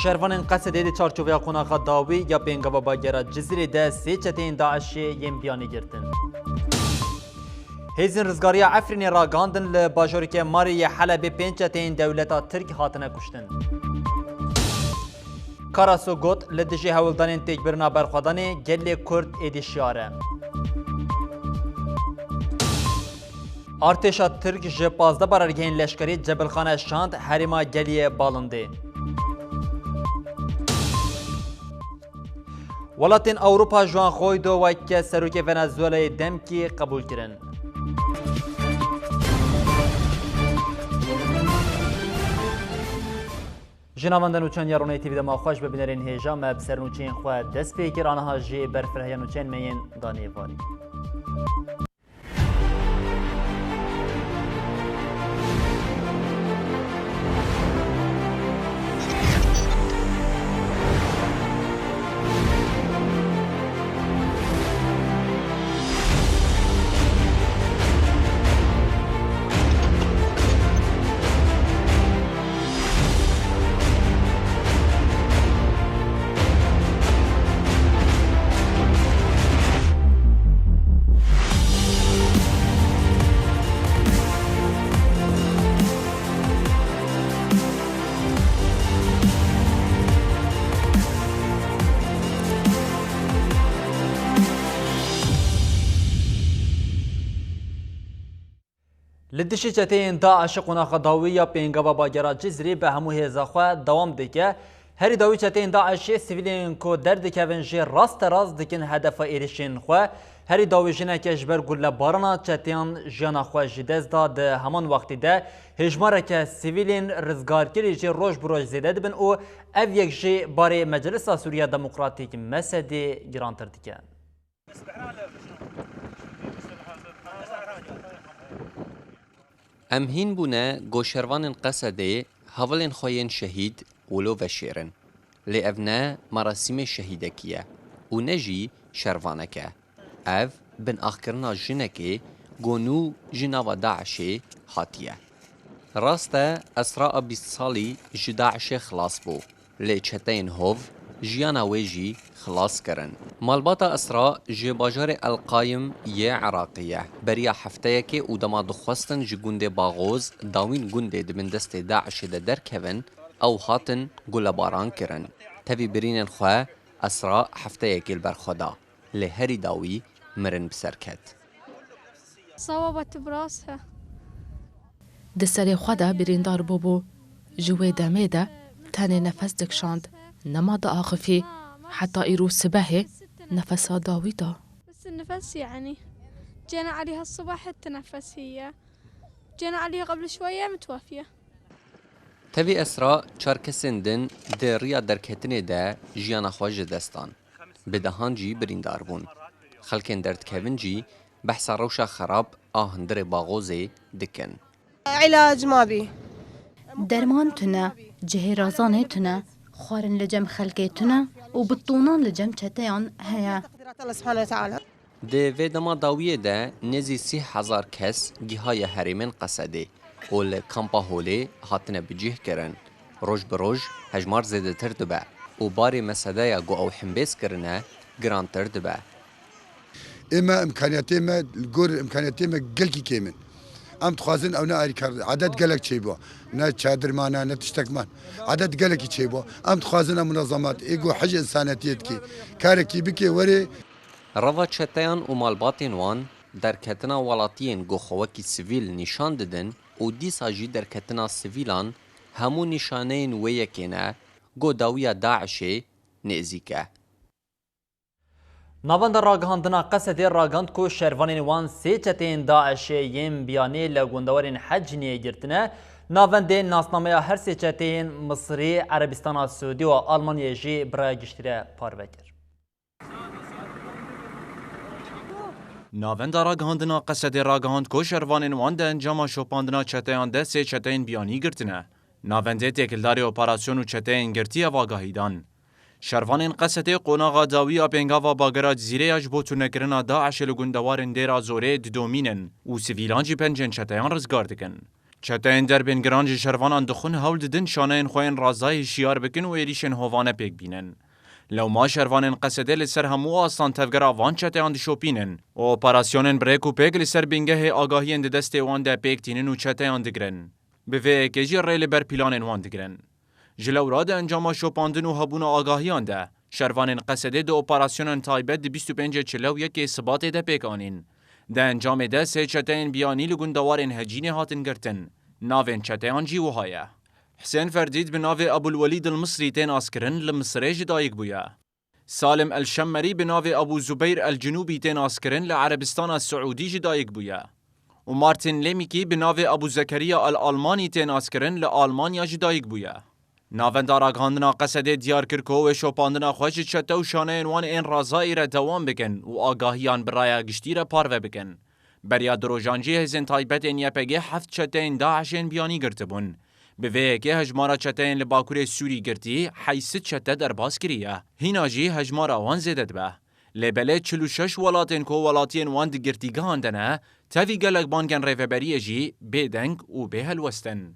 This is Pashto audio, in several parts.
شهروان قصد دی چارچوبیا قوناغا داوی یا پنگاوا باگرا جزیره ده سی چتین داعشی یم بیانی گرتن. هیزن رزگاری عفرین راگاندن لباجوری که ماری حلب پنج چتین دولتا ترک هاتنه کشتن. کاراسو گوت لدجی هولدانین تیک برنا برخوادانی گلی کرد ایدی شیاره. ارتشا ترک جه 15 برارگین لشکری جبلخانه شاند حریما گلی بالنده. ولاتین اوروپا جوان خوی دو وکه سروک ونزوئلا دم کی قبول کرن. جناباندن و چند یارونه تیوی دما خوش ببینرین هیجا مبسر نوچین خواه دست پیکر آنها جی برفره نوچین مین دانی واری. لدشی چتین داعش قناخ داوی یا پنگاوا باگرا جزری به همو هزاخوا دوام دیگه هری داوی چتین داعش سیویلین کو درد کونجی راست راست دکن هدف ایرشین خو هری داوی جنه کش بر گل بارنا چتین جنا خو جدز داد همان وقتی ده هجماره که سیویلین رزگارگری جی روش بروش زیده دبن او او یک جی باری مجلس سوریا دموکراتیک مسدی گرانتر دیگه ام هین بونه گوشروان قصده هولین خوین شهید ولو و شیرن لی اونا مراسم شهیدکیه و نجی شروانکه او بن آخرنا جنکه گونو جناو داعشه حاتیه راسته اسراء 20 سالی جداعشه خلاص بو لی چتین هوو جیانا ویجی خلاص کرن مالباتا اسراء جی باجار القایم یه عراقیه بریا هفته که او دما دخواستن جی گنده باغوز داوین گنده دمن دست داعش ده درکون او هاتن گل باران کرن تبی برین خواه اسراء هفته که البرخدا لهری داوی مرن بسرکت صوابت براسها دسری خدا بریندار بوبو جوی دمه ده تاني نفس دكشاند نما آخفي حتى إيرو سبهي نفسها داويدا بس النفس يعني جينا عليها الصبح التنفس هي جينا عليها قبل شوية متوفية تبي أسراء چاركسندن ده ريا دركتنه ده جيانا خواج دستان بدهان جي بريندار بون خلقين درد كevin جي بحثا روشا خراب آهندر باغوزي دكن علاج ما بي درمان تنا جهرازان تنا خارن لجم خلقه تنا وبطونان لجم چتيان هيا الله سبحانه وتعالى ده ویدما داویه ده نزی 30,000 کس گیهای هریمن قصده اول کامپا هولی هاتنه بجیه کرن روش بروش هجمار زیده تر دبه و باری مسده یا گو او حنبیس کرنه گران تر دبه اما امکانیاتی ما الجور امکانیاتی ما گلکی کیمن ام تخازن او نه عدد گلک چی با نه چادر مانا نه تشتک مان عدد گلکی چی با ام تخازن منظمات ایگو حج انسانیت کی کارکی بکی وری روا چتیان و مالباتین وان در کتنا ولاتین گو خوکی سیویل نشان دادن و دیسا جی در کتنا سیویلان همو نشانین ویکینه گو داویا داعشه نزیکه ناوند راگهاندنا قصد راگهاند کو شهروانین وان سی چتین داعش یم بیانی لگوندوارین حج نیه گرتنه ناوند ناسنامه هر سی چتین مصری عربستان سعودی و آلمانیا جی برای گشتره پاروکر ناوند راگهاندنا قصد راگهاند کو شهروانین وان ده انجام شوپاندنا چتیان ده سی چتین بیانی گرتنه ناوند تکلداری اپراسیون و چتین گرتی واگاهیدان شهروانین قصد قوناغا داوی اپنگاوا باگرا جزیره اج بوتو نکرنا داعش لگوندوارن دیرا زوره دومینن و سیویلان جی پنجن چتیان رزگار دکن. چتین دربین گران جی شروانان دخون هول ددن شانین خوین رازای شیار بکن و ایریشن هوانه پیک بینن. لو ما شروانین قصده لسر همو آستان تفگر آوان چتیان دی شوپینن و اپراسیونن بریک و پیک لسر بینگه آگاهی اند دسته وان ده پیک تینن و چتیان دگرن. به وی اکیجی ریل بر پیلانن وان دگرن. جلو را ده انجام شوپاندن و هبون آگاهی آنده. شروانین قصده ده اپراسیونن تایبت دی 25 چلو یکی ثبات ده پیک آنین. ده انجام ده سه چتین بیانی لگون دوارین هجین هاتن گرتن. ناوین چتیان جی وهایه. حسین فردید به ناو ابوالولید المصری تین آسکرن لمصری جدایک بویا. سالم الشمری به ناو ابو زبیر الجنوبی تین آسکرن لعربستان السعودی جدایک بویا. و مارتین لیمیکی به ناو ابو زکریا الالمانی تین آسکرن لآلمانیا جدایک بویا. ناوندار آگاهاندنا قصده دیار کرکو و شوپاندنا خوش چته و شانه انوان این رازایی را دوام بکن و آگاهیان برای گشتی را پارو بکن. بریا دروژانجی هزین تایبت این یپگه 7 چتین داعشین بیانی گرتبون. به وی که هجمارا چتین لباکور سوری گرتی حیث چته در باز کریه. هینا جی هجمارا وان زیدد به. لبله 46 ولاتین کو ولاتین وان دی گرتیگه هاندنه تاوی گلک بانگن ریفبریه جی بیدنگ و به هلوستن.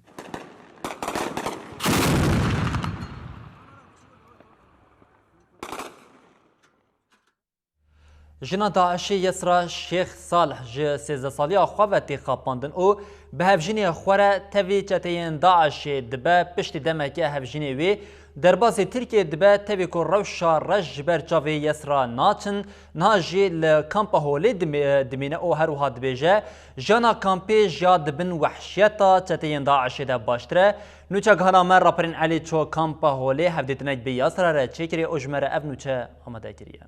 جنا داعشی یسرا شیخ صالح ج 13 سالی آخوابتی خاپاندن او به هفجینی خوره تاوی چتین داعشی دبه پشت دمکه هفجینی وی درباز ترکیه دبه تاوی که روشا رج برچاوی یسرا ناچن ناجی لکامپ هولی دمینه او هروها دبیجه جانا کامپی جاد بن وحشیتا چتین داعشی ده باشتره نوچه گهانا من راپرین علی چو کامپ هولی هفدیتنک بی یسرا را چکری اجمره اف نوچه آمده کریه.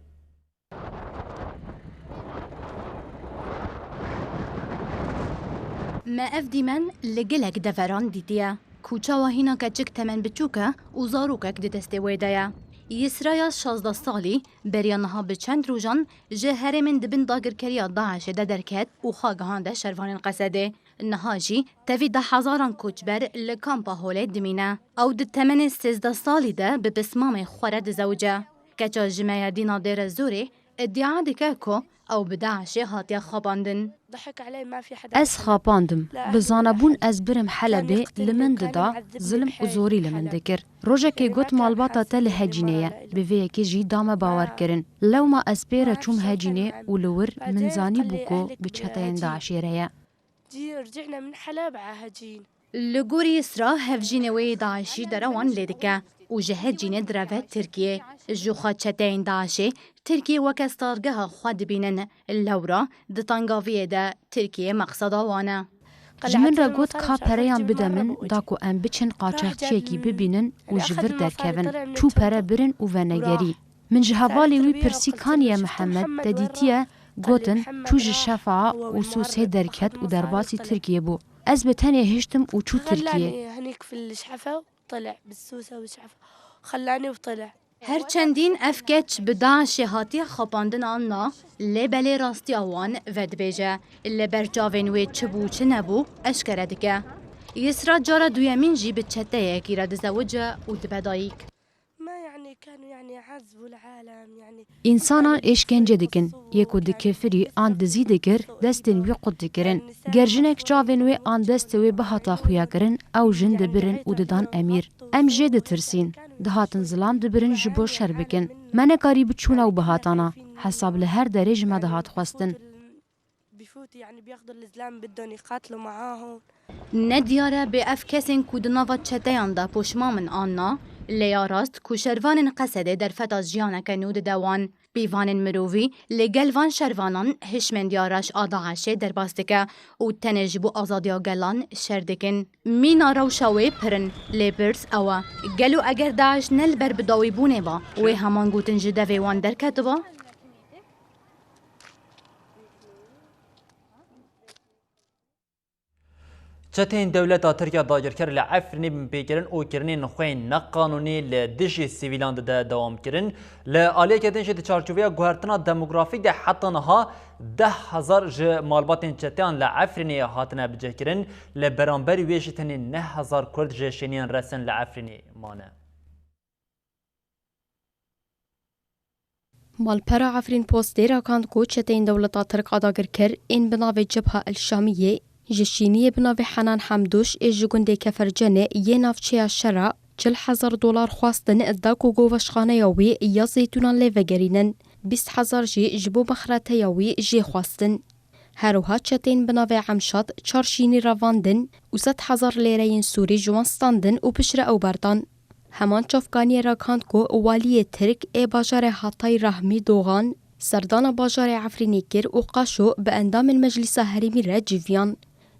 ما افدی من لگلک دفران دیدیه. کوچه و هینا کچک تمن بچوکه و زاروکک دی دسته ویدهیه. یسرایا 16 سالی بریانها به چند روزان جهره من دبن داگرکریا داعش ده درکت و خاگهان ده شروان قصده. نهاجی تفی 10,000 کوچبر لکامپا هوله دمینه. او ده تمن 13 سالی ده به بسمام خورد زوجه. کچا جمعه دینا دیر زوره ادعا دکه که او بداعش هاتیا خواباندن. از خاپاندم بزانبون از برم حلبه لمن ددا ظلم و زوری لمن دکر روژه که گوت مالباتا تل هجینه به وی که جی دام باور کرن لو ما از پیره چوم هجینه و لور منزانی بوکو بچهتین داعشی ریا رجعنا من حلب هجین لگوری اسرا هفجینه وی داعشی دروان لیدکه و جهجینه دروه ترکیه جوخا چتین داعشی ترکیه وکستارگه خواد بینن لورا دتانگاویه ده ترکیه مقصدا وانه جمن را گوت کا پریان بدمن داکو ام بچن قاچاق چیکی ببینن و جبر درکون چو پره برن و ونگری من جهوالی وی پرسی کانیه محمد ددیتیه گوتن چوج شفاعه و سوسه درکت و درباسی ترکیه بو از بتنی هشتم و چو ترکیه هنيك في الشحفة وطلع بالسوسة والشحفة خلاني وطلع هر چندین افکچ به داعش هاتی خاپاندن آننا لبلی راستی آوان ود بیجه لبرچاوین وی چبو چه نبو اشکره دکه یسرا جارا دویمین جی به چته یکی را دزوجه و دبدایک ما يعني كانوا يعني عذبوا العالم يعني انسانان اشکنجه دکن یکو دکفری آن دزی دکر دستن وی قد دکرن گرجنک چاوین وی آن دست وی بهاتا خویا کرن او جن دبرن و ددان امیر ام جه دترسین دهاتن ظلام دبرن جبو شر بکن من کاری بچونه و بهاتانا حساب لهر درج ما دهات خواستن بفوت يعني بياخذوا الإسلام بدهم يقاتلوا معاهم ندیاره به افکسین کودناوا چتیان دا پشمامن آننا لیا راست کوشروان قصده در فتاز جیانک نود دوان بیوان مرووی لگلوان شروانان هشمن دیارش آداعشه در باستکه و تنجبو آزادیا گلان شردکن مینا روشاوی پرن لیبرز اوا گلو اگر داعش نل بر بداوی بونه با و همان گوتن جدوی وان در کتبا چتین دولت ترکیه داگرکر لعفرنی بپیکرن او کرنی نخوین نقانونی لدجی سیویلان ده دوام کرن لآلیه کدنش ده چارچوبیا گوهرتنا دموگرافیک ده حتی نها 10,000 ج مالباتین چتیان لعفرنی هاتنه بجه کرن لبرانبری ویشتنی 9,000 کرد ج شنین رسن لعفرنی مانه مالپرا عفرین پوستیرا کاند کو چتین دولتا ترک داگرکر این بناو جبهه الشامیه جشینی بناوی حنان حمدوش ایج گنده کفرجنه یه نافچه شرع 40,000 دلار خواستن اداک و گوشخانه یاوی یا زیتونان لیوگرینن 20,000 جی جبو بخرات یاوی جی خواستن. هروها چتین بناوی عمشاد چارشینی رواندن و 100,000 لیرین سوری جوانستاندن و پشر او بردان. همان چافگانی راکاند کو والی ترک ای باجار حطای رحمی دوغان سردان باجار عفرینی کر و قاشو به اندام المجلس هریمی را جیویان.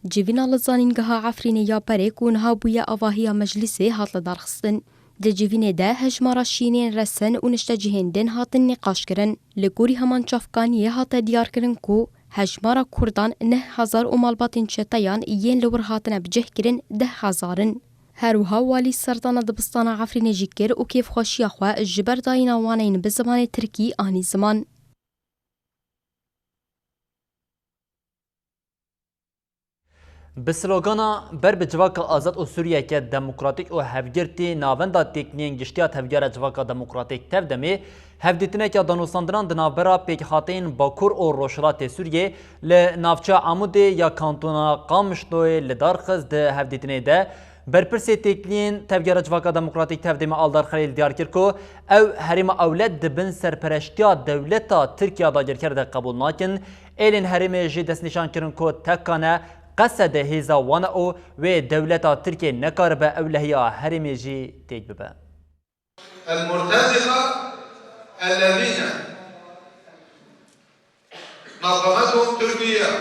جیوینا لزانینگها عفرینی یا پریک و نها بویا آواهی مجلسی هات لدارخستن. ده جیوینه ده هجمارا شینین رسن و نشتجهندن هاتن نقاش کرن. لگوری همان چافگانی هات دیار کرن کو هجمارا کردان 9,000 و مالباتین چتایان ین لور هاتن بجه کرن 10,000. هروها والی سردان دبستان عفرینی جی کر و کیف خوشی خواه جبر داینا وانین به زمان ترکی آنی زمان. بسلوگانا بر به جواک آزاد و سوریه که دموکراتیک و هفگرتی ناوندا تکنین گشتیات هفگر جواک دموکراتیک تفدمی هفدیتنه که دانوستاندران دنابرا پیک خاطین باکور و روشلات سوریه لنافچه عمود یا کانتونا قامشتوی لدارخز ده هفدیتنه ده برپرسی تکنین تفگر جواک دموکراتیک تفدمی آلدار خلیل دیار کرکو او حریم اولاد دبن سرپرشتیا دولتا ترکیه داگر کرده قبول ناکن ایلین حریم جی دست نشان کرن که تکانه قصد هیزا وانا او و دولتا ترکیه نکار به اولهیا حرمی جی تیج ببه. المرتزقه الذين نظمتهم تركيا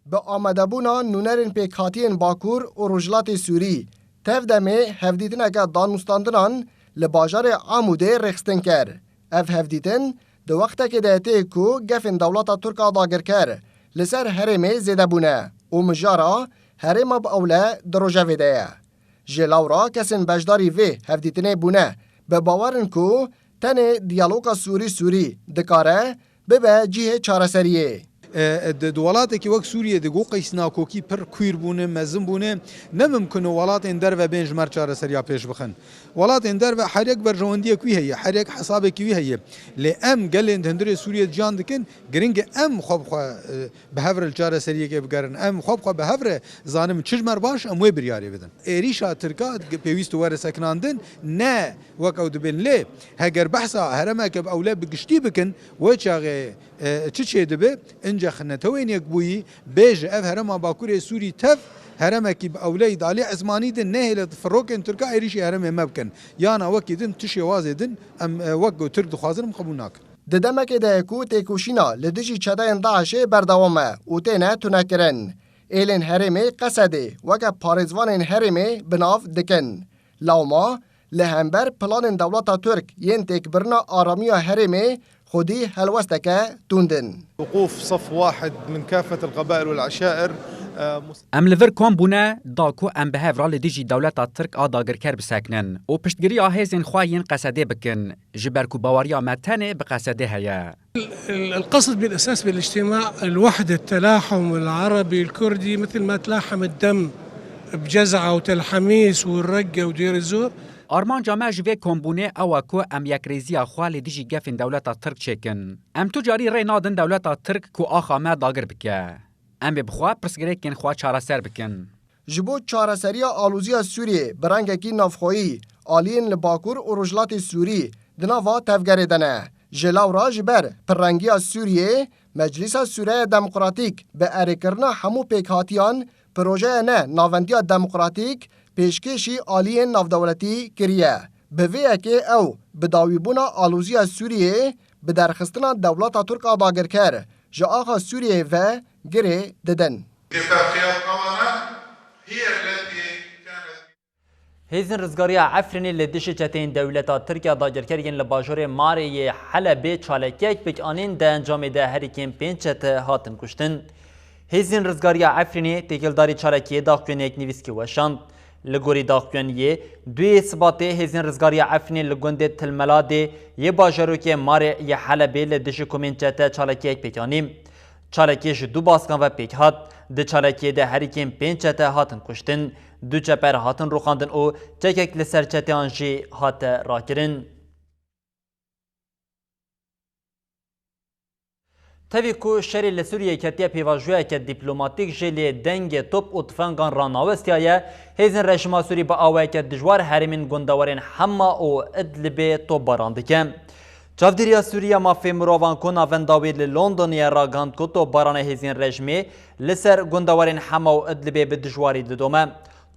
به آمده بونا نونرین پیکاتین باکور و رجلات سوری تفدمه هفدیتن که دانوستاندنان لباجار عموده رخستن کر. اف هفدیتن دو وقت که دیتی کو گفن دولتا ترکا داگر کر لسر حرمه زیده بونه و مجارا حرم با اوله دروجه ویده. جلاورا کسین بجداری وی هفدیتنه بونه به باورن کو تنه دیالوگا سوری دکاره به جیه چارسریه. دولت که وقت سوریه دگو قیسنا کوکی پر کویر بونه مزم بونه نممکن ولات اندر و بینج مرچاره سریا پیش بخن ولات اندر و حریک برجواندی کوی هی حریک حساب کوی هی لام قال اندر سوریه جان دکن گرینگ ام خوب خو بهور الچاره سریه که بگرن ام خوب خو بهور زانم چجمر باش ام وی بریاری بدن ایریشا ترکات پیوست ور سکناندن نه وقت بن له هگر بحثا هرمه که اوله بگشتی بکن و چاغه چه دبه انجا خنتوين يكبوي بيج اف هرم باكوري سوري تف هرمكي باولاد علي عزماني دن نهل فروك ان تركا ايريشي هرم مبكن يانا وكيدن تشي وازدن ام وقو ترك دخازن قبولناك ددمك دايكو تيكوشينا لدجي چداين داعش بردوامه وتينا تنكرن ايلن هرمي قصده وكا باريزوان هرمي بناف دكن لوما لهمبر بلان دولتا ترك ينتك برنا آراميا هرمي خودي هلوستك توندن وقوف صف واحد من كافة القبائل والعشائر ام لور کام بونه داکو ام به هفرال دیجی دولت ترک آداگر کر بسکنن و پشتگیری آهزین خواهین قصده بکن جبرکو باوریا متنه بقصده هيا القصد بالأساس بالاجتماع الوحدة التلاحم العربي الكردي مثل ما تلاحم الدم بجزعة وتلحميس والرقة ودير الزور آرمان جامعه جوه کمبونه او کو ام یک ریزی خواه دیجی گفن دولت ترک چکن. ام تجاری ری نادن دولت ترک کو آخا ما داگر بکه. ام بخواه پرسگره کن خواه چاره سر بکن. جبو چاره سری آلوزی سوریه برنگکی نافخویی آلین لباکور و رجلات سوری دناوا تفگره دنه. جلاو راج بر پررنگی سوریه مجلس سوریه دموکراتیک به ارکرنا همو پیکاتیان پروژه نه ناوندی دموکراتیک پیشکشی عالی نافدولتی کریه. به ویه که او بداویبونا آلوزی سوریه به درخستنا دولت ترک آداگر کر جا آخا سوریه و گره ددن. هیزن رزگاری عفرینی لدیش چتین دولتا ترکیه داگر کرگین لباجور ماری حلب چالکیک بک آنین ده انجام ده هریکین پینچت هاتن کشتن. هیزن رزگاری عفرینی تکیلداری چالکیه داخوین یک نویسکی وشاند. لگوری داخوانیه دوی اثباته هزین رزگاری عفنی لگنده تلملاده یه باجرو که ماره یه حلبه لدش کومنچته چالکیه پیکانیم. چالکیش دو باسکان و پیک هات ده چالکیه ده هریکین پینچته هاتن کشتن دو چپر هاتن رو خاندن او چکک لسرچته آنجی هات را کرن. تاوی کو شری لسوریه کتیا پیواجویا که دیپلوماتیک جلی دنگ توپ و تفنگان راناوستیایه هیزن رژیم سوری با آوه که دجوار هرمین گندوارین حما و ادلبه توپ باراندکه. چاودیریا سوریه مافی مروان کو ناونداوی لندنیا راگاند کو توپ باران هیزن رژیمی لسر گندوارین حما و ادلبه به دجواری ددومه.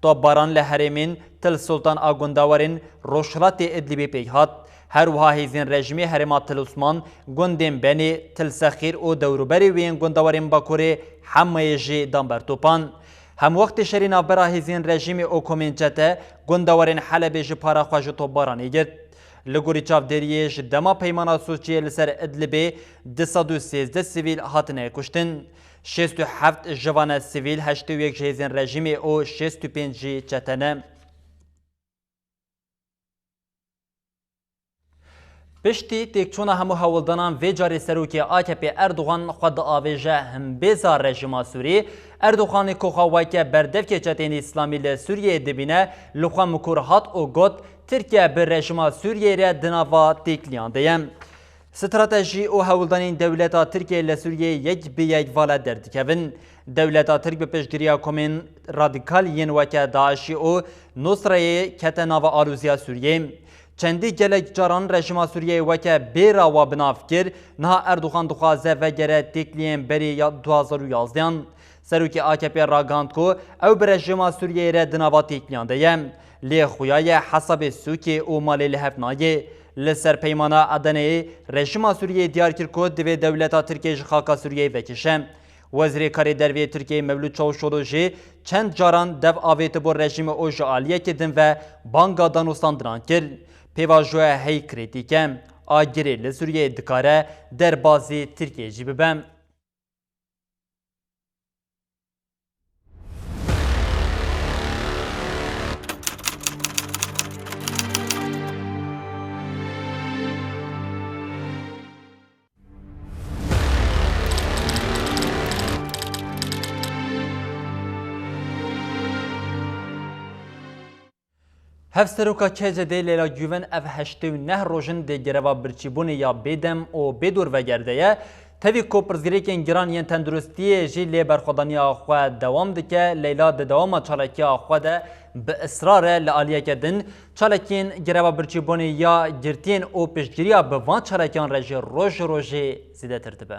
توپ باران لهرمین تل سلطان آگندوارین روشلات ادلبه پیهات. هر وها هیزین رژیمی هرمات تل عثمان گندیم بینی تل سخیر و دوروبری وین گندوارین باکوری همه جی دانبر توپان. هم وقت شرین آبرا هیزین رژیمی او کومینچته گندوارین حلب جی پارا خواج توبارانی گرد. لگوری چاف دریش دما پیمانا سوچی لسر ادلبه 213 سیویل هاتنه کشتن. 67 جوان سیویل 81 هیزین رژیمی او 65 چتنه. پشتی تکچونا همو هولدانان و جاری سروکی AKP اردوغان خود آویجه هم بیزار رژیم سوری اردوغان کوخاوی که بردف که چتین اسلامی لسوریه دبینه لخوا مکورهات و گوت ترکیه بر رژیم سوریه را دناوا تکلیان دیم. استراتژی او هولدانین دولتا ترکیه لسوریه یک به یک والا دردکوین. دولتا ترک به پشگیریا کومین رادیکال ین وکه داعشی او نصره کتناوا آلوزیا سوریه. چندی گلک جاران رژیم سوریه وکه بیرا و بنافکر نه اردوغان دخوازه و گره تکلیم بری 2011 سروکی AKP راگاند کو او بر رژیم سوریه را دناوا تکلیان دیم لی خویای حساب سوکی او مالی لحفنایه لسر پیمانا ادنه رژیم سوریه دیار کرکو دوی دولتا ترکیه خاکا سوریه وکشه وزیر کاری دروی ترکیه مولود چاوشولوژی چند جاران دو آویت بر رژیم او جعالیه کدن و بانگا دانوستان دران کرد پیواجوه هی کریتیکه آگیری لسوریه دکاره در بازی ترکیه جی ببم. هفسروکا کجه دی لیلا گوون اف 89 روژن دی گروا برچیبونی یا بیدم و بیدور و گرده تاوی کو پرزگریکین گران ین تندرستی جی لی برخودانی آخوا دوام دکه لیلا دی دوام چالکی آخوا ده به اصرار لعالیه کدن چالکین گروا برچیبونی یا گرتین او پشگیریا به وان چالکیان رجی روژی زیده ترتبه.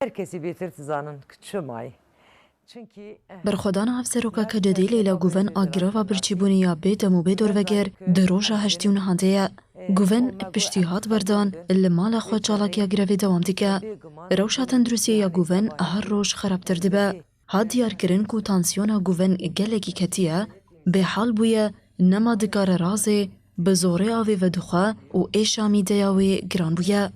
Herkesi bitirtizanın küçümay. برخودان افسروکا که جدی لیلا گوون آگیرا و برچیبونی یا بیدم و بیدور وگر دروژا هشتیون هانده گوون پشتیهات بردان لمال خود چالاک یا گروی دوام دیگه روشا تندرسی یا گوون هر روش خرابتر دیبه ها دیار کرن کو تانسیونا گوون گلگی کتیه به حال بویه نما دکار رازه به زوره آوی و دخوا و ایشا میدیاوی گران بویه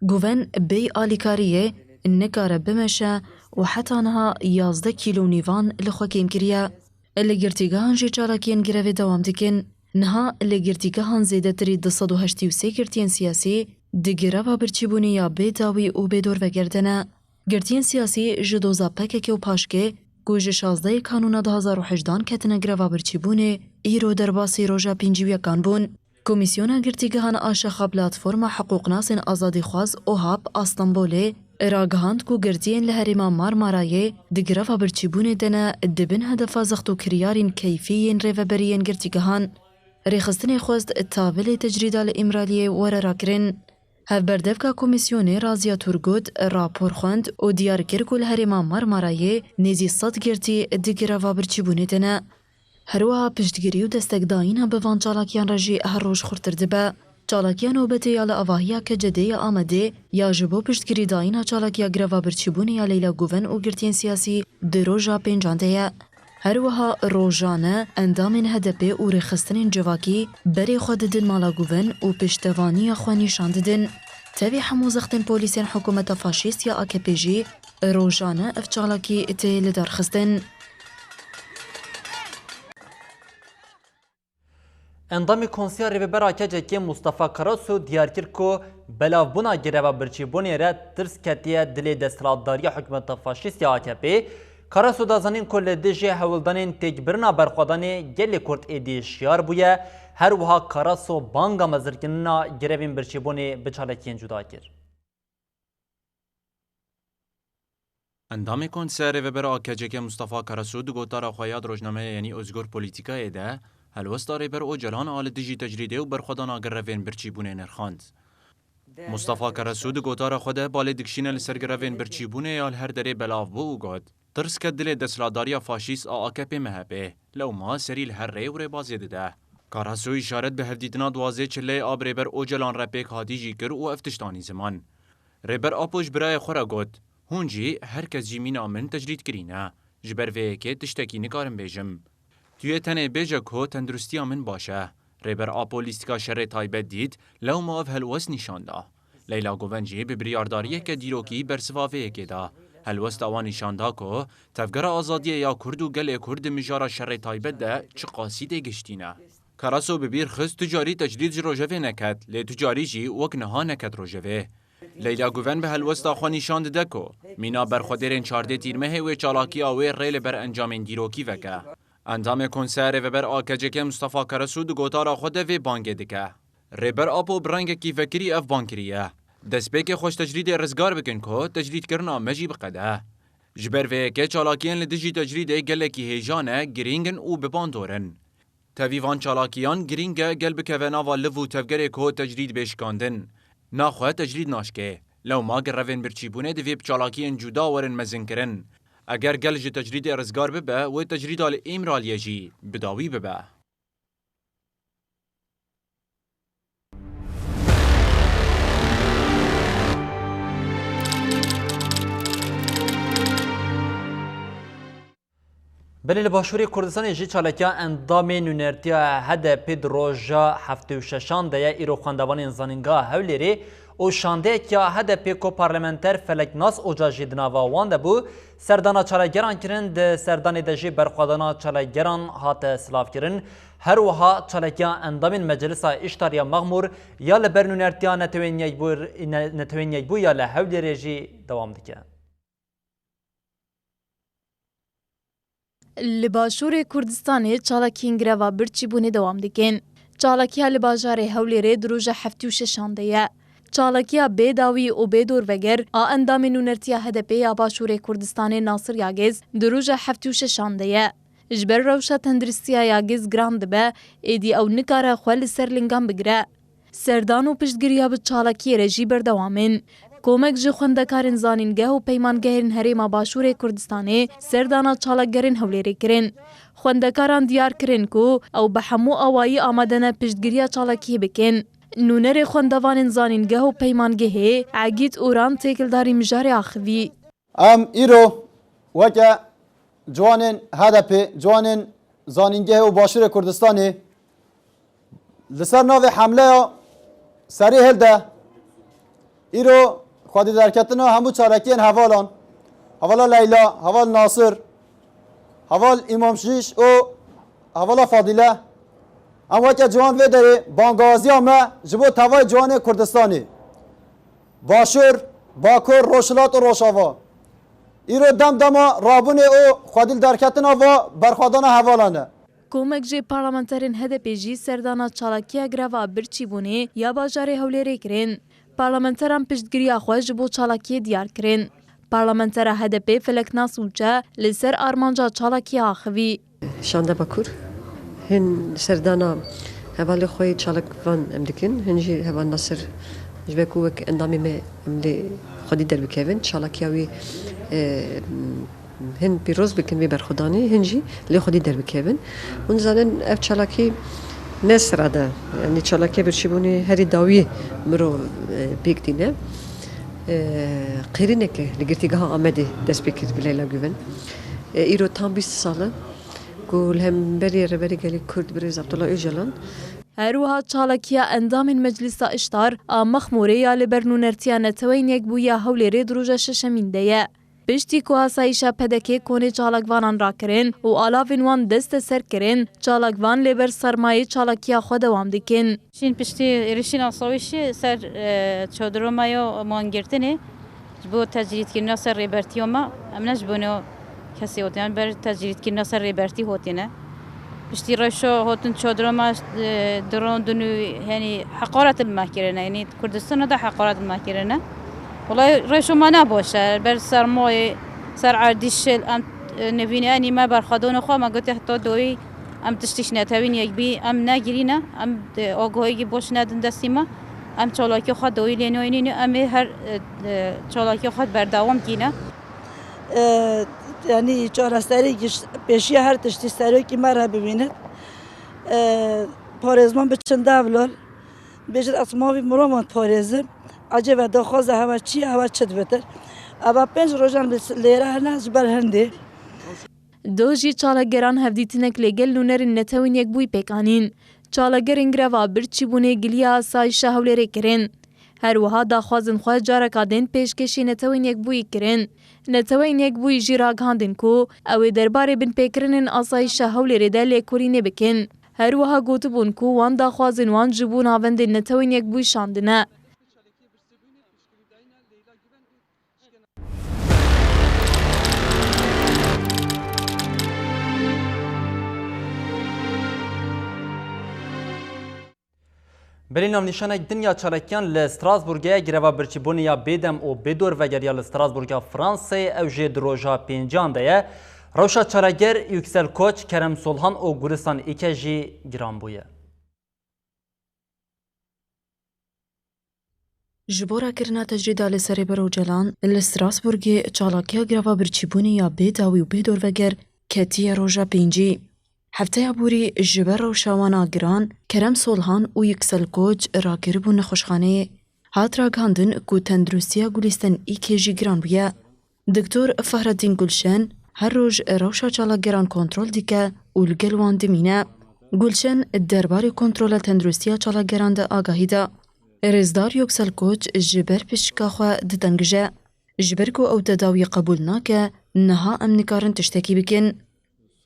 گوون بی آلیکاریه نکاره بمشه و حتی نها 11 کیلو نیوان لخوا کم کریه. لگرتیگاهان جی چالاکین گروی دوام دیکن. نها لگرتیگاهان زیده تری 283 گرتین سیاسی دیگره و برچیبونی یا بیداوی و بیدور و گردنه. گرتین سیاسی جدوزا پکه و پاشکه گوش 16 کانون 2018 کتنه گروا برچیبونی ایرو در باسی روژا پینجیویا کانبون. کمیسیون گرتیگاهان آشخا پلاتفورم حقوق ناسین آزادی خواز اوهاب استانبوله راگهاند کو گرتین لهرما مارمارایه دگرا و برچیبون دنه دبن هدفا زختو کریارین کیفیین ریوبرین گرتیگهان ریخستن خوست تاویل تجریدا لامرالیه ور راکرین هف بردفکا کمیسیون رازیا تورگود راپور خوند و دیار کرکو لهرما مارمارایه نیزی 100 گرتی دگرا و برچیبون دنه هروها پشتگیری و دستگداین به وان چالاکیان رجی هر روش خورتر دبه چالاکیا نوبتی یا لأواهیا که جده آمده یا جبو پشتگیری داینا چالاکیا گروا برچیبونی یا لیلا گوون و گرتین سیاسی در روژا پینجانده هروها روژانه اندامین هدپه و رخستن جواکی بری خود دن مالا گوون و پشتوانی خوانی شانددن تاوی همو زختن پولیسین حکومت فاشیست یا AKP جی روژانه اف چالاکی اتی لدار خستن اندامی کنسیار ریبرا کجه که مصطفی کراسو دیار کرد که بلاو بنا گروا برچیبونی را ترس کتیه دلی دسترالداری حکومت فاشیست یا AKP کراسو دازانین کل دیجی هولدانین تکبرنا برخوادانی گلی کرد ایدی شیار بویه هر وها کراسو بانگا مزرکننا گروین برچیبونی بچالکین جدا کرد. اندام کنسر و برای آکجه که مصطفی کرسود گوتارا خویاد روزنامه یعنی ازگور پولیتیکای ده هلوستاره بر او جلان آل دیجی تجریده و برخودان آگر روین برچیبونه نرخاند. مصطفی کرسود گوتارا خوده بالی دکشینه لسرگروین برچیبونه یال هر دره بلاف بو و گود. ترس که دل دسلاداری فاشیست آکپ مهبه لو ما سریل هر ری و ری بازی ده. کاراسو اشارت به هفدیدنا دوازه چله آب ریبر او جلان رپیک هادیجی کر و افتشتانی زمان. ریبر آپوش برای خورا گود. هونجی هر کس جیمین آمن تجرید کرینه. جبر وی که تشتکی نکارم بیجم. توی تنه بیجا که تندرستی آمن باشه. ریبر آپولیستیکا شر تایبت دید لو ما اف هلوس نشانده. لیلا گوونجی به بریارداریه که دیروکی برسوافه که ده. هلوست آوان نشانده که تفگر آزادی یا کرد و گل کرد مجارا شر تایبت ده چه قاسیده گشتینه. کراسو ببیر خست تجاری تجدید روژوه نکد لی تجاری جی وک نها نکد روژوه. لیلا گوون به هلوست آخوان نشانده ده که مینا برخودرین 14 تیرمه و چالاکی آوه ریل بر انجام دیروکی وکه. اندام کنسر و بر آکجه که مصطفی کرسو دو گوتارا خود و بانگه دکه. ریبر آپو برنگ کی فکری اف بانکریه. دست به که خوش تجرید رزگار بکن که تجرید کرنا مجی بقده. جبر و که چالاکیان لدیجی تجرید گله کی هیجانه گرینگن او بباندورن. تاویوان چالاکیان گرینگه گل بکونا و لفو تفگره که تجرید بشکاندن. ناخواه تجرید ناشکه. لو ما گروین برچیبونه دویب چالاکیان جدا ورن مزن کرن. اگر گلج تجرید رزگار ببه و تجرید آل ایمرالیه جی بداوی ببه. بله باشوری کردستان جی چالکیا اندام نونرتیا هده پید روژا هفته و ششان ده ایرو خواندوان انزانینگاه هولیری او شانده که هده پیکو پارلمنتر فلک ناس اوجا جیدناوا وانده بو سردانا چالگران کرن ده سردان دجی برخوادانا چالگران هات سلاف کرن هر وها چالکیا اندام مجلسا اشتاریا مغمور یا لبر نونرتیا نتوین یجبو یا لهولیری جی دوام دکه. لباشور کردستان چالاکین گروا برچیبونه دوام دکن. چالاکیا لباجار هولیره دروژه هفته و ششانده. چالاکیا بیداوی و بیدور وگر اندام نونرتیا هدپی یا باشور کردستان ناصر یاگز دروژه هفته و ششانده. جبر روشا تندرستیا یاگز گراند به ایدی او نکاره خوال سرلنگان بگره. سردان و پشتگیریا به چالاکی رجی بردوامن. کومک جه خوندکارن زانینگه و پیمانگهرین هریما باشور کردستانه سردانا چالاکگرین هولیری کرن. خوندکاران دیار کرن کو او به همو آوائی آمدن پشتگیریا چالاکی بکن. نونر خوندوان زانینگه و پیمانگه عگید اوران تیکلداری مجاری آخوی. ایرو وکه جوانن هدپی جوانن زانینگه و باشور کردستانه لسر ناو حمله سریع هلده ایرو خواهد درکتنا همو چارکین حوالا لیلا، حوال ناصر، حوال امام شیش و حوالا فاضله اما که جوان وی داره بانگازی همه جبو توای جوان کردستانی باشور، باکر، روشلات و روشاوا ایرو دم رابون او خواهد درکتنا و برخوادان حوالانه کومک جی پارلمانترین هدپی جی سردانا چالاکیا گروا برچی بونه یا باجار هولیری کرن. پارلمانتران پشتگیری خواهش بو چالاکی دیار کرن. پارلمانتر هدپی فلک ناسوچه لسر آرمانجا چالاکی آخوی. شانده باکور هن سردانا هوالی خوی چالاک وان امدکن هنجی هوال ناصر جبکوک اندامی می املی خودی در بکیون چالاکیاوی هن پیروز بکن بی برخودانی هنجی لی خودی در بکیون اون زنن اف چالاکی نسراده یعنی چالاکی برشیبونی هری داوی مرو بیک دینه قیرینه که لگرتیگاه آمده دست بکرد بلیلا گوون ایرو تام 20 ساله گل هم بری ربری گلی کرد بریز عبدالله اوجلان هروها چالاکیا اندام مجلس اشتار مخموره یا لبرنونرتیا نتوین یک بویا هولیری دروژه ششمینده پشتی که آسایشا پدکه کنه چالاکوانان را کرن و آلاوین وان دست سر کرن چالاکوان لبر سرمایه چالاکیا خود دوام دکن. شین پشتی ریشین آسایشی سر چادرمایو مانگرتنه بو تجرید که نصر ریبرتی ما امنش بونو کسی هاتیان بر تجرید که نصر ریبرتی هاتینه پشتی رایشو هاتن چادرما درون دنو یعنی حقارت الماکرنه یعنی کردستان ده حقارت الماکرنه والله رایشو ما نباشه بر سرمایه سر عردیش ام نوینه انی ما برخادون خو ما گفت حتی دوی ام تشتیش نتوین یک بی ام نگیرینه ام آگاهی باش ندن دستیما ام چالاکی خود دوی لینوینی ام هر چالاکی خود برداوم کینه یعنی چهارستری پیشی هر تشتی سری که مرا ببیند پارزمان به چند دولار بیشتر اسماوی مرامون پارزم عجب دخواست هوا چی هوا چت بتر اما 5 روزان لیره هناز برهنده دوجی چالاگران هفدیتنک لگل نونر نتوین یک بوی پیکانین چالاگرین گروا برچی بونه گلیا سایش هولری کرن هر وها داخوازن خواه جارکا دین پیشکشی نتوین یک بوی کرن نتوین یک بوی جیراگ هاندن کو او درباره بن پیکرنن آسایش هولری ده لیکوری نبکن هر وها گوتبون کو وان داخوازن وان جبون آوند نتوین یک بوی شاندنه برینام نشانک دنیا چالکیان لستراسبورگه گروا برچیبونیا بیدم و بدور وگریا لستراسبورگا فرانسه او جه دروژا پینجان ده روشا چالگر یکسل کوچ کرم سلحان و گورستان ایکه جی گران بویه. جبورا کرنا تجریدا لسری برو جلان لستراسبورگی چالاکیا گروا برچیبونیا بیداوی و بدور وگر کتیه روژا پینجی هفته بوری جبر و شوانا گران کرم سولهان و یکسل کوچ راگر بون خوشخانه هات راگاندن کو تندرستیا گولیستن ایکی جی گران بیا دکتور فهرالدین گلشن هر روز روشا چالا گران کنترل دیکه و لگل وان دمینه گلشن درباری کنترل تندرستیا چالا گران ده آگاهی ده رزدار یکسل کوچ جبر پشکا خواه دتنگجه جبر کو او تداوی قبول ناکه نها ام نکارن تشتکی بکن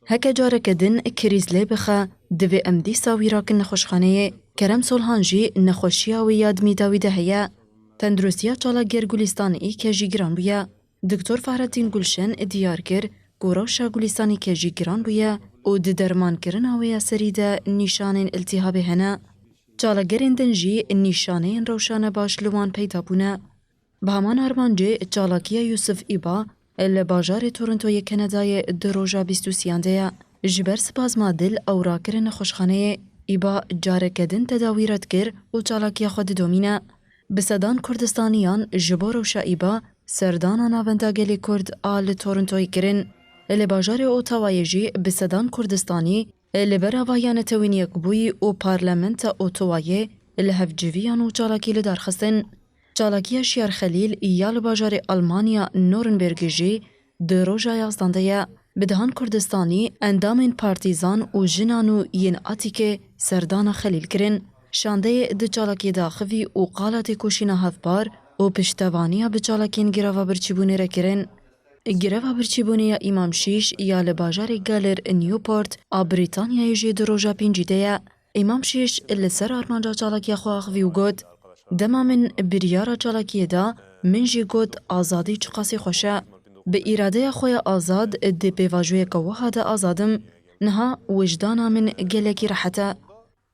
هکا جارک دن کریز لی بخه دوی امدی ساوی راکن نخوشخانه کرم سولهان جی نخوشیا و یاد میداوی ده هیا تندرستیا چالا گر گولیستان ای که جی گران بویا دکتور فهرالدین گلشن دیار کر گوروشا گولیستانی که جی گران بویا و د درمان کرن هویا سری ده نیشانین التهاب هنه چالا گرین دن جی نیشانین روشان باش لوان پیدا بونه به همان هرمان جی چالاکیا یوسف ایبا لباجار تورنتوی کانادای دروژا 23 جبر سپازما دل او راکرن خوشخانه ایبا جارکدن تداویرت کر و چالاکی خود دومینه بسدان کردستانیان جبور و شایبا سردان ناوندا گلی کرد آل تورنتوی کرن لباجار اوتاوای جی بسدان کردستانی لبرا وایان توینیک بوی و پارلمنت اوتاوای لهفجویان و چالاکی لدار خستن چالاکی شیار خلیل یا لباجار آلمانیا نورنبرگ جی ده روژا یازدانده بدهان کردستانی اندامین پارتیزان و جنانو ین آتیک سردان خلیل کرن شانده ده چالاکی داخوی و قالت کوشینا هفبار و پشتوانیا به چالاکین گراوا برچیبونه را کرن گراوا برچیبونه یا امام شیش یا لباجار گالر نیوپورت آ بریتانیا جی ده روژا پینجیده امام شیش لسر آرمانجا چالاکی خواهوی و گود دما من بریارا چالاکیه دا من جی گود آزادی چقاسی خوشه به ایراده خوی آزاد دی پیواجوی قوها دا آزادم نها وجدانا من گلکی راحته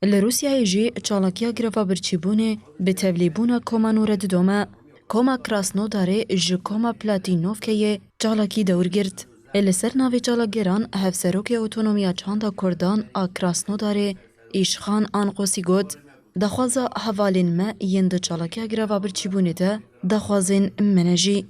لروسیای جی چالاکیا گرفا برچیبونه به تولیبونه کوما نورد دومه کوما کراسنو داره جی کوما پلاتینوف که یه چالاکی دور گرد لسر ناوی چالاگران هفسروک اوتونومیا چاندا کردان آ کراسنو داره ایشخان آنقوسی گود دخوازا حوالین ما یند چالاکی اگروا برچیبونه ده دخوازین منجی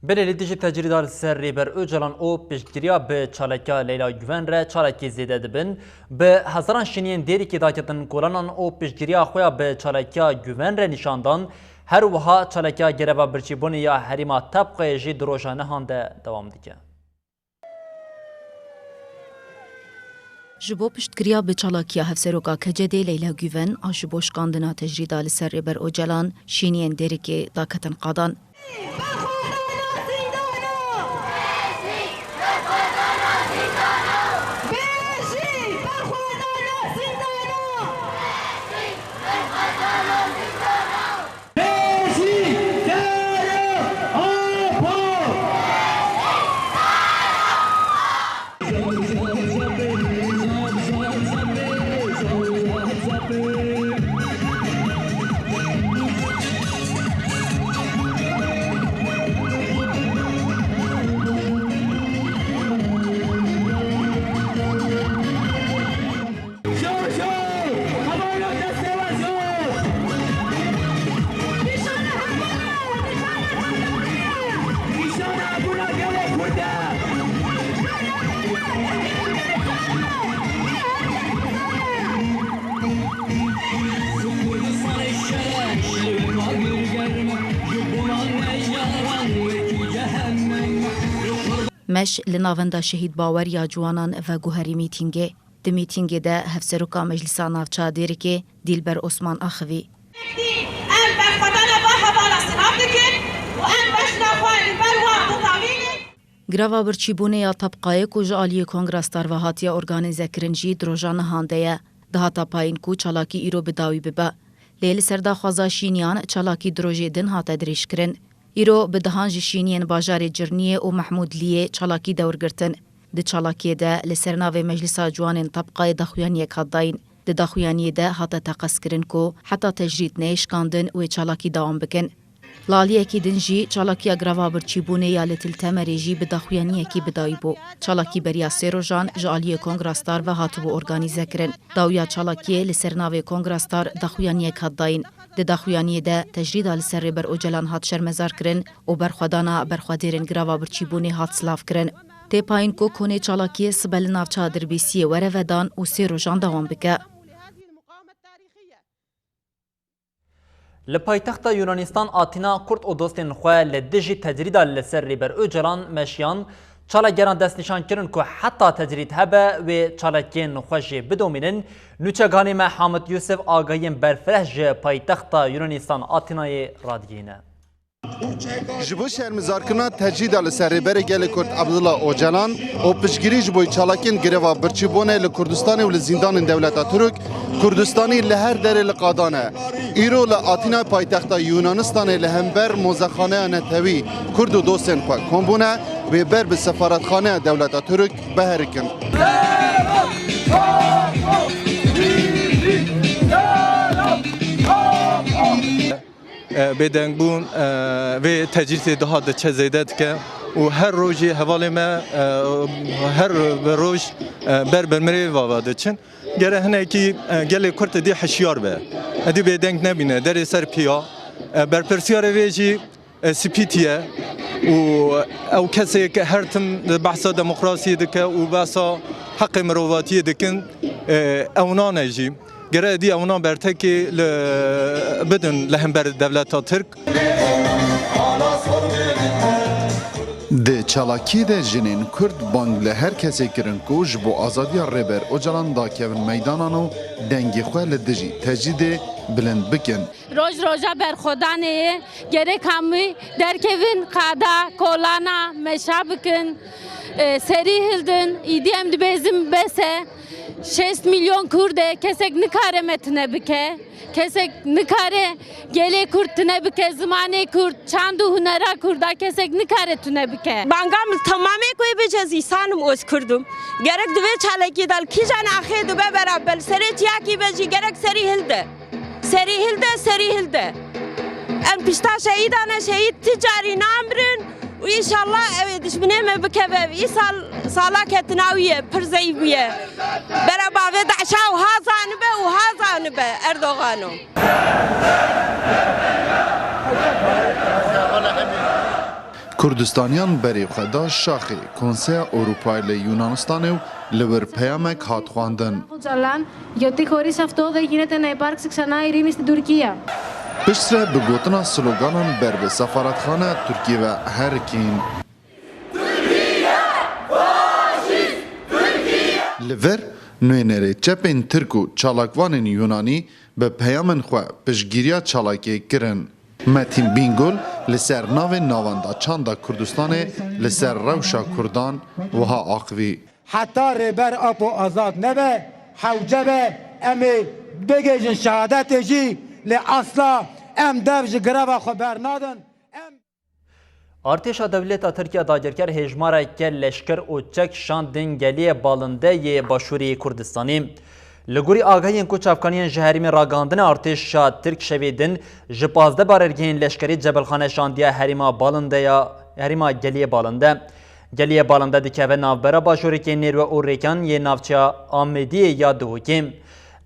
بله لیدیجی تجریدار سر ریبر اوجلان او پیشگیریا به چالکیا لیلا گوون را چالکی زیده دبن به هزاران شنین دیری که داکتن کولانان او پیشگیریا خویا به چالکیا گوون را نشاندان هر وها چالکیا گروا برچیبونه یا حریما طبقه جی دروژانه هانده دوام دیگه جبو پشتگریا به چالاکیا هفسروکا کجده لیلا گوون آشبو شکاندنا تجریدا لسر ریبر اوجلان شینین دیری که داکتن قادان مش لناوندا شهید باور یا جوانان و گوهری میتینگه. د میتینگه ده هفسروکا مجلسا نافچا دیرکه دیلبر عثمان آخوی. گراوا برچیبونه یا طبقای کو جالی کنگرستار و هاتیا ارگانیزه کرنجی دروژان هانده ده هاتا پایین کو چالاکی ایرو بداوی ببا. لیل سردا خوازا شینیان چالاکی دروژه دن هاتا دریش کرن. ایرو بدهانج شینین باجار جرنیه و محمود لیه چالاکی دور گرتن. د چالاکی ده لسرناوی مجلسا جوانین طبقای دخویانی کاداین. د دخویانی ده هاتا تقص کرن کو حتی تجرید نیشکاندن و چالاکی دوام بکن. لالیه کی دنجی چالاکی گراوا برچیبونه یا لتل تمریجی به دخویانی کی بدایی بو. چالاکی بریا سیروژان جالی کنگرستار و هاتو ارگانیزه کرن. داویا چالاکی لسرناوی کنگرستار دخویانی کاداین. د دخویانی ده تجرید لسر بر اوجلان هات شرمزار کرن و برخودانا برخودیرن گراوا برچیبونه هات سلاف کرن. تی پایین کو کونه چالاکی سبل نافچا دربیسی وره ودان و سیروژان دوام بکه. لپایتخت یونانستان آتینا کرد و دوستین خواه لدجی تجرید لسر ریبر اوجلان مشیان چالا گران دست نشان کرن که حتی تجرید هبه و چالاکین خوشی بدومینن نوچگانی ما حامد یوسف آگاهیم برفره جه پایتخت یونانستان آتینای رادگینه. جبو شرمزارکنا تجرید لسر ریبر گل کرد عبدالله اوجلان و پشگیری جبوی چالاکین گروا برچیبونه لکردستان و لزیندان دولت ترک کردستانی لهر در لقادانه ایرو لآتینا پایتخت یونانستان لهمبر موزخانه نتوی کرد و دوستین خواه کمبونه و بر به سفارتخانه دولت ترک بهرکن. بدنگ بون و تجربه ده هاد چه زیادت که و هر روزی حوالی ما هر روز بر مری وارد چن گره هنه کی گله کرد دی حشیار به ادی بدنگ نبینه در سر پیا بر پرسیار ویجی سپیتیه و او کسی که هر تم بحث دموکراسی دکه و بحث حق مروواتی دکن اونا نجی گره دی اونا برتکی بدن لهمبر دولت ترک د چالاکی د جنین کرد بانگ له هر کسی کرن کوج بو آزادی ریبر اوجلان دا کevin میدانانو دنگی خواه دجی تجدید بلند بکن. روز روزا برخودانه گره کمی در کevin قادا کولانا مشا بکن سری هلدن ایدیم دی bezim bese 6 milyon kurde kesek nikare metne bike kesek nikare gele kurt ne bike zamane kurt çandu hunera kurda kesek nikare tune bike bangam tamame koy bejaz insanım öz kurdum gerek dve çalaki dal ki jan axe dve beraber seri tiyaki beji gerek seri hilde en pişta şehidane şehit ticari namrin وإنشالله دشمنه ما بكبه إيصال صلاة كتناوية برزيبية برا بعد عشاء وهذا نبه وهذا نبه أردوغانو کردستانیان بری خدا شاخی کنسه اروپای ل یونانستان و لور پیامک هات خواندن. γιατί χωρίς αυτό δεν γίνεται να υπάρξει ξανά ειρήνη στην Τουρκία. پشتره به گوتنا سلوگانان بر به سفارتخانه ترکیه و هرکین لور نوینره چپین ترک و چالاکوان یونانی به پیامن خواه پشگیریا چالاکی کرن. متین بینگل لسر ناو ناواندا چاندا کردستان لسر روشا کردان وها آقوی حتی ریبر اپو آزاد نبه حوجبه امی بگیجن شهادت جی لی اصلا ام devj greva xeber nadin. Artêşa Devleta Tirkiye dagirker hejmareke leşker û çek şandin geliyê balinde yê Başûrê Kurdistanê. Li gorî agahiyên ku çavkaniyên ji herîmê ragandine artêşa Tirk şevê din ji 15 barergehên leşkerî Cebelxane şandiya herîma balinde herîma geliyê balinde. Geliyê balinde dikeve navbera Başûreke Nêrwe û Rêkan yê navçeya Amêdiyê ya Duhokê.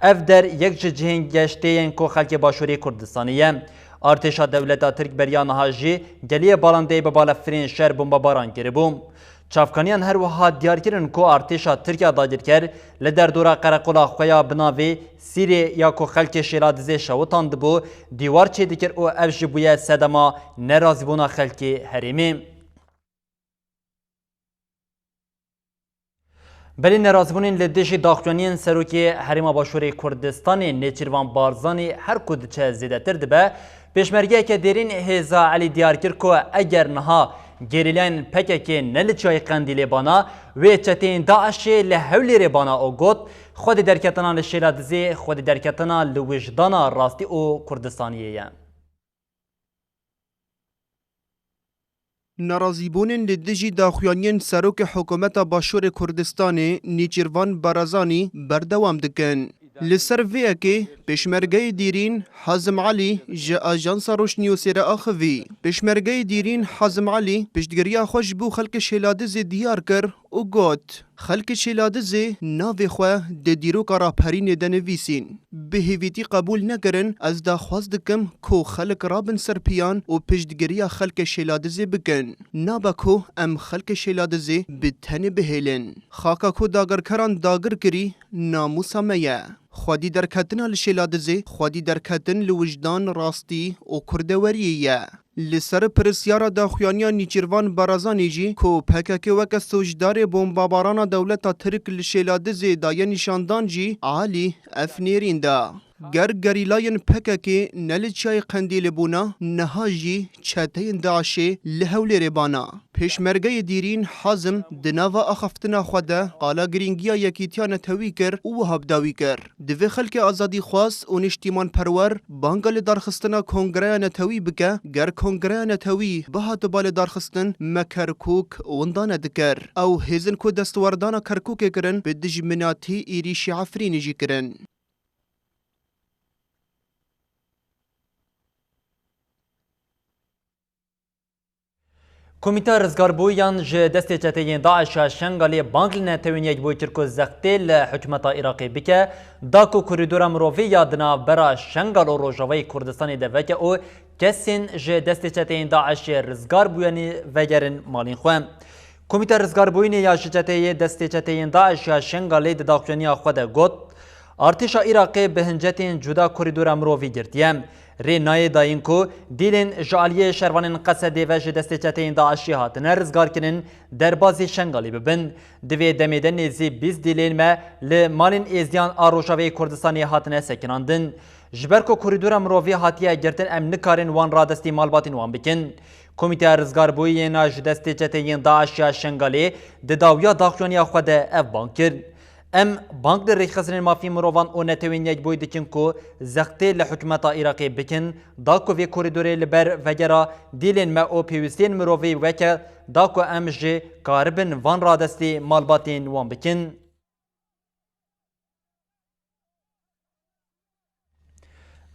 Ev der yek ji cihên geşteyên ku xelkê Başûrê Kurdistanê ye. Artêşa Devleta Tirk beriya niha jî geliyê balandeyê bi balafirên şer bombebaran kiribû. Çavkaniyan her wiha diyar kirin ku artêşa Tirkiya dagirker li derdora qereqola xwe ya binavê Sîrê ya ku xelkê şêla dizê şewitan dibû dîwar çê dikir û ev jî bûye sedema nerazîbûna xelkê herêmê. بلی نرازبونین لدیجی داخلانین سروکی حریم باشوری کردستان نیچیروان بارزانی هر کد چه زیده تر دبه پیشمرگی که دیرین هزا علی دیارکر که اگر نها گریلین پکه که نلچای قندیل بانا و چتین داعشی لحولی ری بانا او گوت خود درکتنا لشیلادزی خود درکتنا لوجدانا راستی او کردستانیه. نرازیبونین لدیجی داخوانین سروک حکومت باشور کردستان نیچیروان بارزانی بردوام دکن. لسر وی که پیشمرگی دیرین حازم علی ج آژانس روشنی و سیر آخوی پیشمرگی دیرین حازم علی پشتگیری خوش بو خلق شیلادز دیار کر او گوت خلق شیلادز ناوی خواه ده دیرو کارا پرین دنویسین به هیویتی قبول نکرن از دا خواست دکم کو خلق رابن سرپیان و پشتگیری خلق شیلادز بکن نابا کو ام خلق شیلادز بتن بهیلن خاکا کو داگر کران داگر کری ناموسا میه خودی درکتن لشیلادزی خودی درکتن لوجدان راستی و کردوریه لسر پرسیارا داخوانیا نیچیروان بارزانی جی کو پکک وک سوجدار بمباباران دولتا ترک لشیلادزی دای نشاندان جی عالی افنیرین دا گر گریلاین پکک نلچای قندیل بونا نهاجی چتین داعشی لحولی ربانا پیشمرگی دیرین حازم دناوا اخفتنا خوده قالا گرینگیا یکیتیان تاوی کر و هبداوی کر دوی خلک آزادی خواست و نشتیمان پرور بانگل دارخستنا کنگره نتاوی بکه گر کنگره نتاوی بهات بال دارخستن مکرکوک وندان دکر او هزن کو دستوردانا کرکوک کرن به دجمناتی ایریشی عفرین جی کرن کمیته رزگاربویان جه دست چتین داعش شنگالی بانگل نتوین یک بوی چرکو زختی لحکمت عراقی بکه داکو کوریدور مروفی یادنا برا شنگال و روژاوی کردستانی دوکه او کسین جه دست چتین داعش رزگاربویانی وگرن مالین خواه. کمیته رزگاربویانی یا چتین دست چتین داعش شنگالی داخلانی خود گوت ارتش عراقی به هنجتین جدا کوریدور مروفی گرتیم. ری نای داین کو دیلین جالیه شروانین قصدی و جدست چتین داعشی هاتن رزگار کنن در بازی شنگالی ببن دوی دمیدن نیزی 20 دیلین ما لمالین ایزیان آروشاوی کردستانی هاتن سکناندن جبر کو کوریدور مروفی هاتیه گرتن ام نکارن وان را دستی مالباتین وان بکن کمیته رزگار بویی نا جدست چتین داعشی شنگالی دداویا داخلونی خود اف بانکر ام بانک در ریخزن مافی مروان او نتوین یک بوی دکن کو زختی لحکمت عراقی بکن داکو وی کوریدوری لبر وگرا دیلین ما او پیوستین مرووی وکه داکو ام جی کاربن وان را دستی مالباتین وان بکن.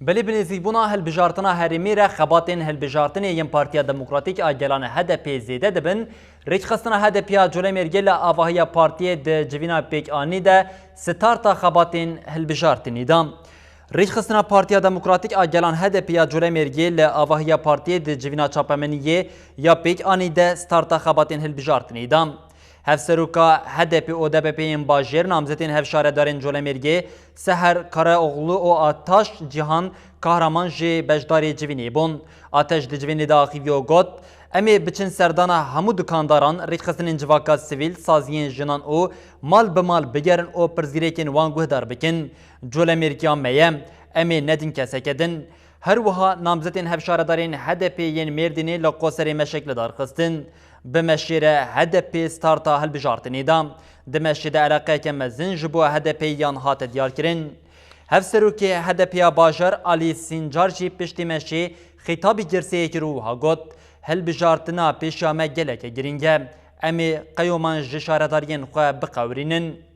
بلی بنزیبونا هلبجارتنا هریمی را خباتین هلبجارتنی یم پارتیا دموکراتیک آگلان هدف زیده دبن ریچ خستنا هدفیا جوله مرگل آواهی پارتی ده جوینا پیک آنی ده ستارتا خباتین هلبجارتنی دام. ریچ خستنا پارتیا دموکراتیک آگلان هدفیا جوله مرگل آواهی پارتی ده جوینا چاپمنیه یا پیک آنی ده ستارتا خباتین هلبجارتنی دام. هفسروکا هدف او دبپین باجر نامزدین هفشاره دارین جوله مرگه سهر کار اغلو و آتش جهان kahraman ji beşdarê civînê bûn. Ateş di civînê de axîviyo got, em ê biçin serdana hemû dukandaran, rêxistinên civaka sivîl, saziyên jinan û mal bi mal bigerin û pirzgirêkên wan guhdar bikin. Colemêrkiya me ye, em ê nedin keseke din. Her wiha namzetên hevşaredarên HDP yên Mêrdînê li Qoserê meşek li darxistin. Bi meşîre HDP starta hilbijartinê da. Di meşî de eleqeyeke mezin ji bo HDP yan hate diyarkirin. Hevserokê HDPya bajar Ali Sincar jî piştî meşê xîtabî girseyekî rû wiha got. Hilbijartina pêşiya me geleke giring e. Em ê qeyoman ji şaredariyên xwe biqewirînin.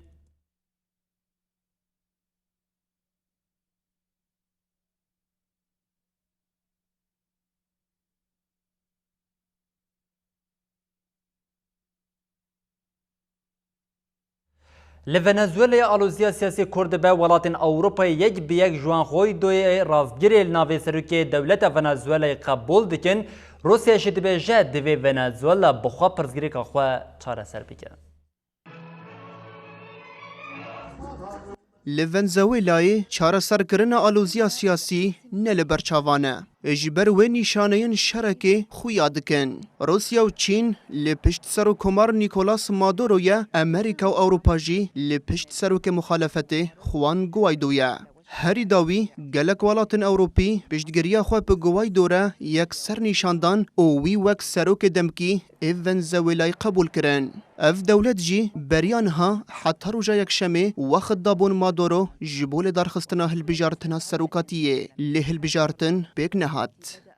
Li Venezuelaya alozîya siyasî Kurd be welatên Ewropayê yek bi yek ji wan Guaidóyê ravgirê li navê serokê dewleta Venezuelayê qebûl dikin, Rûsya jî dibêje divê Venezuela bi xwe pirzgirêka xwe çareser bike. li Venezuelayê çareserkirina alozîya siyasî ne li ber çavan e. Ji ber wê nîşaneyên şerekê xuya dikin. Rusya û Çîn li pişt serokkomar Nicolas Maduro'ya Amerîka û Ewropa jî li pişt serokê muxalefetê Juan Guaido ye. Herî dawî gelek welatên Ewropî piştgiriya xwe bi Guaido re yekser nîşandan û wî wek serokê demkî ê Venezuelayê qebûl kirin. Ev dewlet jî beriya niha heta roja yekşemê wexit dabûn Maduro ji bo lêdarxistina hilbijartina serokatiyê. Lê hilbijartin pêk nehat.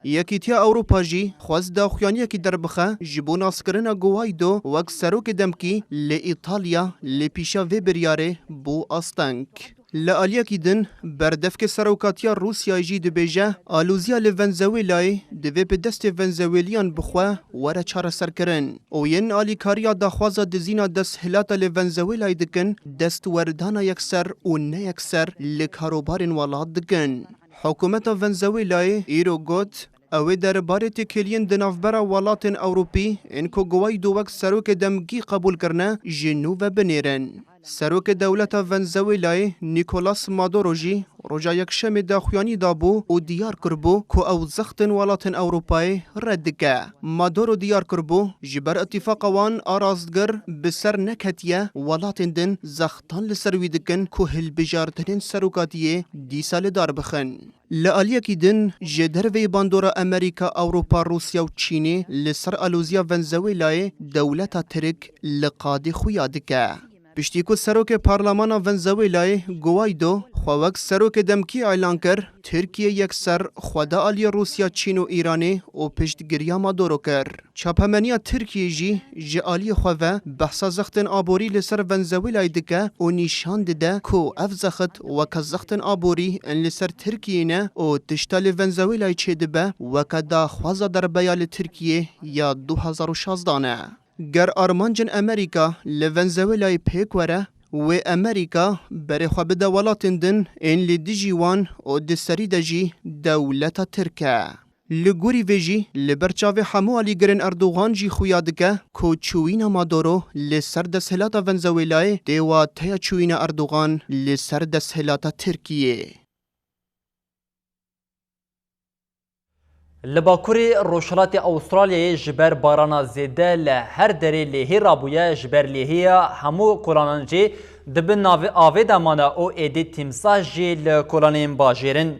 Yekîtiya Ewropa jî xwest daxuyaniyekî derbixe ji bo naskirina Guaido wek serokê demkî lê Îtalya lê pîşa vê biryarê bû asteng. Li aliyekî din berdevkê serokatiya Rûsyayê jî dibêje alûziya li Venezuelayê divê bi destê Venezueliyan bixwe were çareserkirin. û yên alîkariya daxwaza dizîna desthilata li Venezuelayê dikin destwerdana yekser û neyekser li karobarên welat dikin. Hikûmeta Venezuelayê îro got ew ê derbarê têkiliyên di navbera welatên Ewropî ên ku Guaido wek serokê demkî qebûl kirine ji nû ve binêrin. Serokê dewleta Venezuelayê Nicolas Maduro jî roja yekşemê daxuyanî dabû û diyar kirbû ku ew zextên welatên Ewropayê red dike. Maduro diyar kirbû ji ber îtîfaqa wan a rastgir bi ser neketiye welatên din zextan li ser wî dikin ku hilbijartinên serokatiyê dîsa li dar bixin. Li aliyekî din ji derveyê bandora Amerîka, Ewropa, Rusya û Çînê li ser alûziya Venezuelayê dewleta Tirk li qadê xuya dike. Piştî ku serokê Parlamana Venezuelayê Guaido xwe wek serokê demkî elan kir, Tirkiye yekser xweda aliyê Rusya, Çîn û Îranê û piştgiriya Maduro kir. Çapemeniya Tirkiye jî ji aliyê xwe ve behsa zextên aborî li ser Venezuelayê dike û nîşan dide ku ev zexit weke zextên aborî ên li ser Tirkiyê ne û tişta li Venezuelayê çêdibe weke daxwaza derbeya li Tirkiye ya 2016 ne. Ger armancên Amerîka li Venezuelayê pêk were, wê Amerîka berê xwe bide welatên din ên li dijî wan û di serî de jî dewleta Tirk e. Li gorî vê jî li ber çavê hemû alîgirên Erdogan jî xuya dike ku çûyîna Maduro li ser desthilata Venezuelayê tê wateya çûyîna Erdogan li ser desthilata Tirkiyê. Li Bakurê Rojhilatê Avustralyayê ji ber barana zêde li her derê lêhî rabûye ji ber lêhîya hemû kolanan jî dibin avê demana û êdî tîmsah jî li kolanên bajêrin.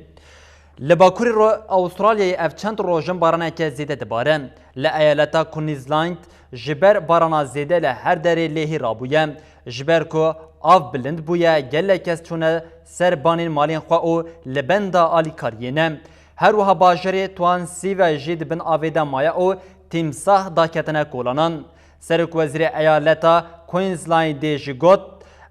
Li Bakurê Avustralyayê ev çend rojin baraneke zêde dibare. Li eyaleta Queensland ji ber barana zêde li her derê lêhî rabûye ji ber ku av bilind bûye gelek kes çûne ser banên malên xwe û li benda alîkariyê ne. Her wiha bajarê tuan sîve jî dibin avê de maye û tîmsah daketine kolanan. Serokvezîrê eyaleta Queenslandê jî got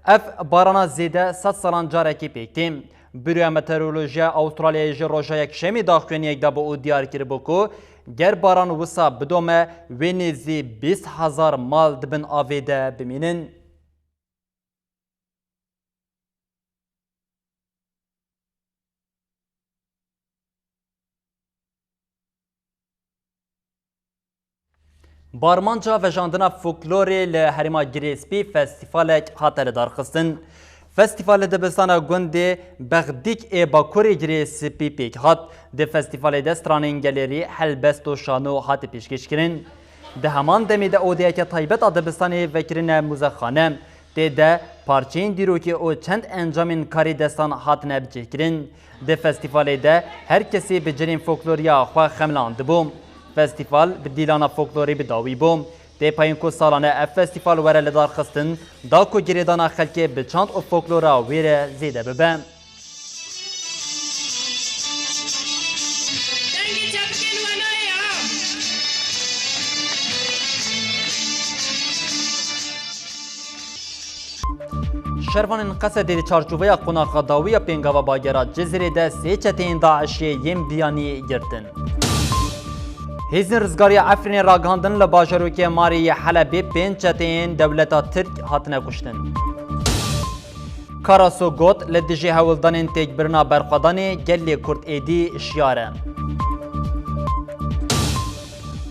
ev barana zêde 100 salan carekî pêktî. Bîroya Meteorolojiya Avustralyayê ji roja yekşemî daxuyaniyek dabû û diyar kiribû ku ger baran wisa bidome wê nêzî 20,000 mal dibin avê de bimînin. Barmanca vejandina folklorê li Herêma Girêspî festîvalek hate li darxistin. Festîvalê dibistana gundê Bexdîk ê Bakurê Girêspî pêk hat. Di festîvalê de stranên gelerî, helbest û şano hate pêşkêşkirin. Di heman demê de odeyeke taybet a dibistanê vekirine muzexxane. Tê de parçeyên dîrokî û çend encamên karî destan hatine bicêkirin. Di festîvalê de her kesî bi cilên folkloriya xwe xemlandibû. Festîval bi dîlana folklorî bi dawî bû. Tê peyên ku salane ev festîval were li darxistin, da ku girêdana xelkê bi çand û folklora wê re zêde bibe. Şervanên Qesedê di çarçoveya qonaxa dawiya pêngava bagera Cizrê de sê çeteyên Daişê yên biyanî girtin. Hêzên rizgariya Efrînê ragihandin li bajarokê Mariyê Helebê 5 çeteyên dewleta Tirk hatine kuştin. Karaso got li dijî hewildanên têkbirina berxwedanê gelê Kurd êdî şiyar e.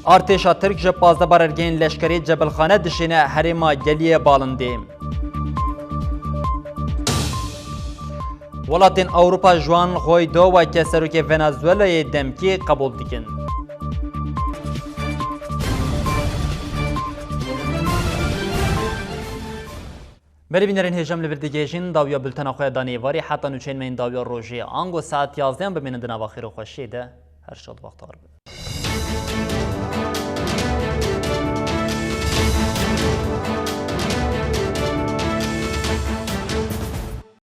Artêşa Tirk ji 15 barergehên leşkerî Cebilxane dişîne herêma geliyê Balindê. ولاتین اوروپا جوان خویدو و کسروک ونزوئلای دمکی قبول دیکن. بری بینرین هجم لبردگیجین داویا بلتنا خواه دانیواری حتی نوچین من داویا روژی آنگو ساعت 11 ببینند نواخیر و خوشیده هر شد وقت آربید.